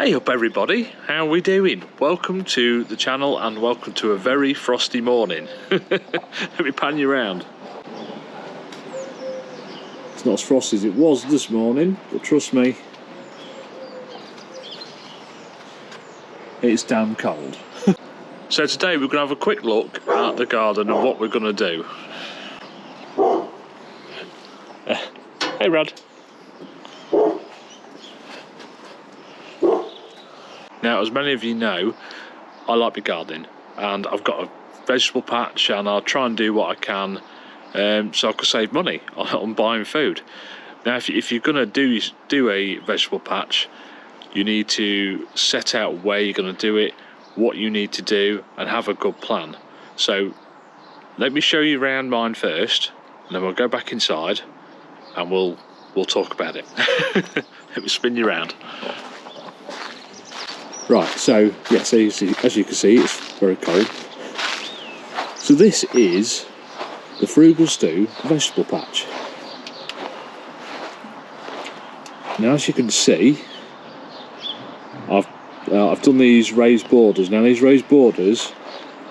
Hey up everybody, how are we doing? Welcome to the channel and welcome to a very frosty morning. Let me pan you around. It's not as frosty as it was this morning, but trust me, it's damn cold. So today we're going to have a quick look at the garden and what we're going to do. Hey Rad. Now, as many of you know, I like my gardening and I've got a vegetable patch and I'll try and do what I can so I can save money on buying food. Now, if you're going to do a vegetable patch, you need to set out where you're going to do it, what you need to do, and have a good plan. So let me show you around mine first, and then we'll go back inside and we'll talk about it. Let me spin you around. Right, so yeah, so as you can see, it's very cold. So this is the Frugal Stew vegetable patch. Now, as you can see, I've done these raised borders. Now, these raised borders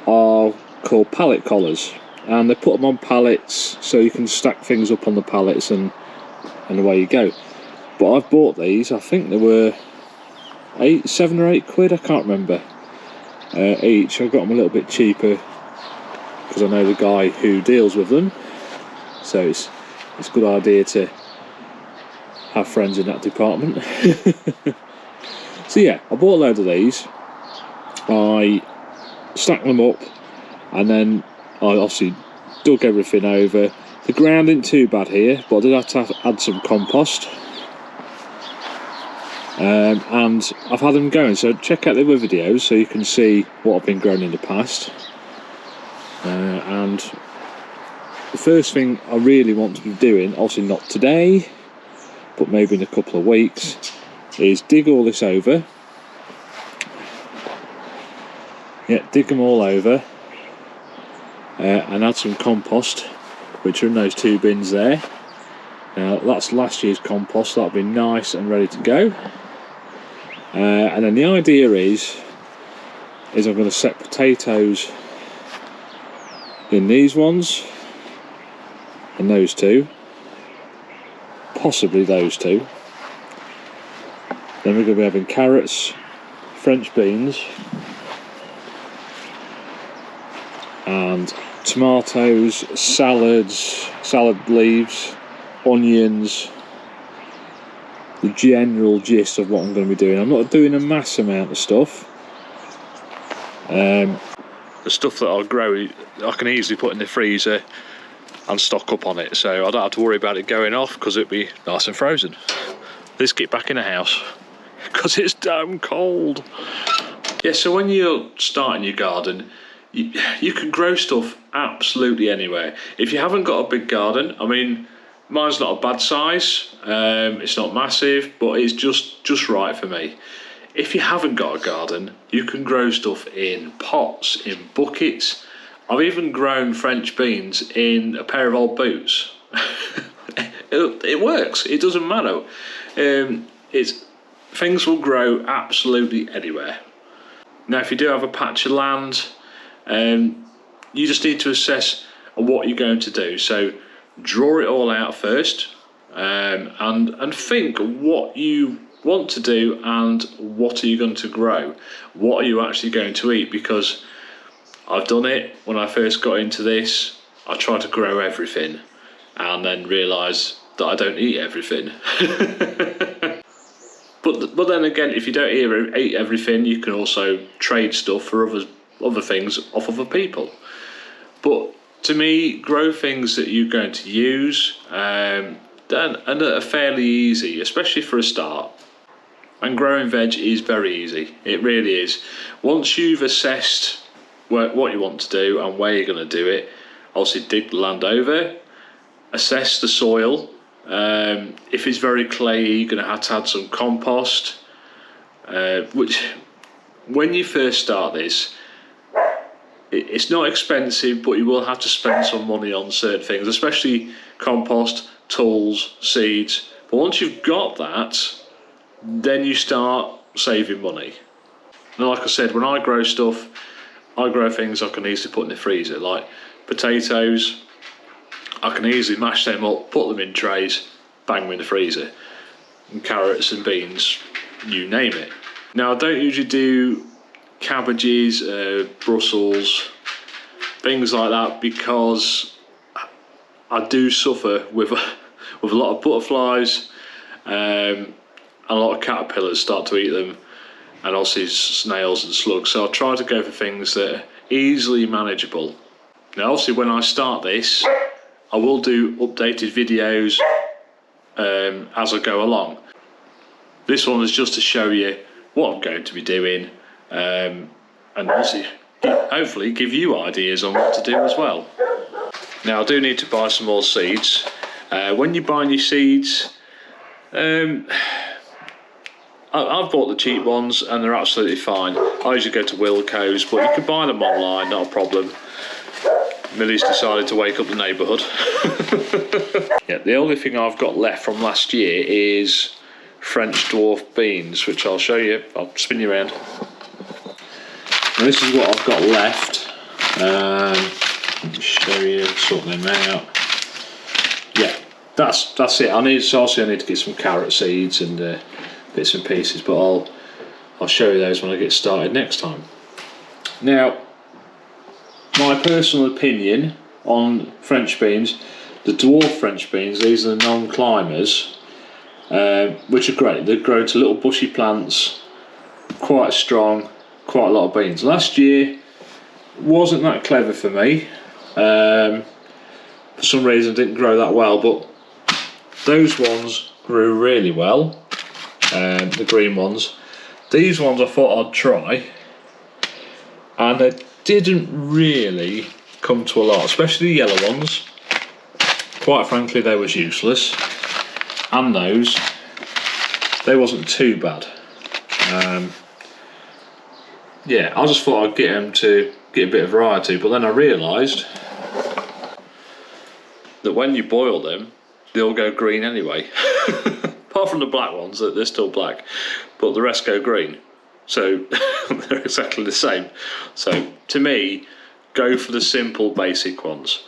are called pallet collars, and they put them on pallets so you can stack things up on the pallets, and away you go. But I've bought these. I think they were 7 or 8 quid, I can't remember, each. I got them a little bit cheaper because I know the guy who deals with them, so it's a good idea to have friends in that department. So yeah, I bought a load of these, I stacked them up, and then I obviously dug everything over. The ground isn't too bad here, but I did have to add some compost. And I've had them going, so check out the other videos so you can see what I've been growing in the past. And the first thing I really want to be doing, obviously not today, but maybe in a couple of weeks, is dig all this over. Yeah, dig them all over, and add some compost, which are in those 2 bins there. Now that's last year's compost, that'll be nice and ready to go. And then the idea is I'm going to set potatoes in these ones, and those 2, possibly those 2. Then we're going to be having carrots, French beans, and tomatoes, salads, salad leaves, onions. The general gist of what I'm going to be doing. I'm not doing a mass amount of stuff. The stuff that I'll grow, I can easily put in the freezer and stock up on it, so I don't have to worry about it going off because it'll be nice and frozen. Let's get back in the house because it's damn cold. Yeah, so when you're starting your garden, you can grow stuff absolutely anywhere. If you haven't got a big garden, I mean, mine's not a bad size, it's not massive, but it's just right for me. If you haven't got a garden, you can grow stuff in pots, in buckets. I've even grown French beans in a pair of old boots. It works, it doesn't matter. Things will grow absolutely anywhere. Now, if you do have a patch of land, you just need to assess what you're going to do. So draw it all out first, and think what you want to do and what are you going to grow. What are you actually going to eat? Because I've done it when I first got into this. I tried to grow everything and then realised that I don't eat everything. But then again, if you don't eat everything, you can also trade stuff for other things off other people. But to me, grow things that you're going to use, and are fairly easy, especially for a start. And growing veg is very easy, it really is. Once you've assessed what you want to do and where you're going to do it, obviously dig the land over, assess the soil. If it's very clayey, you're going to have to add some compost, which when you first start this, it's not expensive, but you will have to spend some money on certain things, especially compost, tools, seeds. But once you've got that, then you start saving money. And like I said, when I grow stuff, I grow things I can easily put in the freezer, like potatoes. I can easily mash them up, put them in trays, bang them in the freezer. And carrots and beans, you name it. Now I don't usually do cabbages, Brussels, things like that, because I do suffer with a lot of butterflies, and a lot of caterpillars start to eat them, and obviously snails and slugs. So I try to go for things that are easily manageable. Now obviously when I start this, I will do updated videos as I go along. This one is just to show you what I'm going to be doing, and obviously hopefully give you ideas on what to do as well. Now I do need to buy some more seeds. When you're buying your seeds, I've bought the cheap ones and they're absolutely fine. I usually go to Wilco's, but you can buy them online, not a problem. Millie's decided to wake up the neighbourhood. Yeah, the only thing I've got left from last year is French dwarf beans, which I'll show you. I'll spin you around. Now this is what I've got left. Let me show you, sort them out. Yeah, that's it. I need to get some carrot seeds and bits and pieces, but I'll show you those when I get started next time. Now, my personal opinion on French beans, the dwarf French beans, these are the non-climbers, which are great. They grow to little bushy plants, quite strong, quite a lot of beans. Last year wasn't that clever for me. For some reason didn't grow that well, but those ones grew really well, the green ones. These ones I thought I'd try, and they didn't really come to a lot, especially the yellow ones. Quite frankly, they was useless, and those, they wasn't too bad. Yeah, I just thought I'd get them to get a bit of variety, but then I realised that when you boil them, they'll go green anyway. Apart from the black ones, they're still black, but the rest go green. So they're exactly the same. So to me, go for the simple basic ones.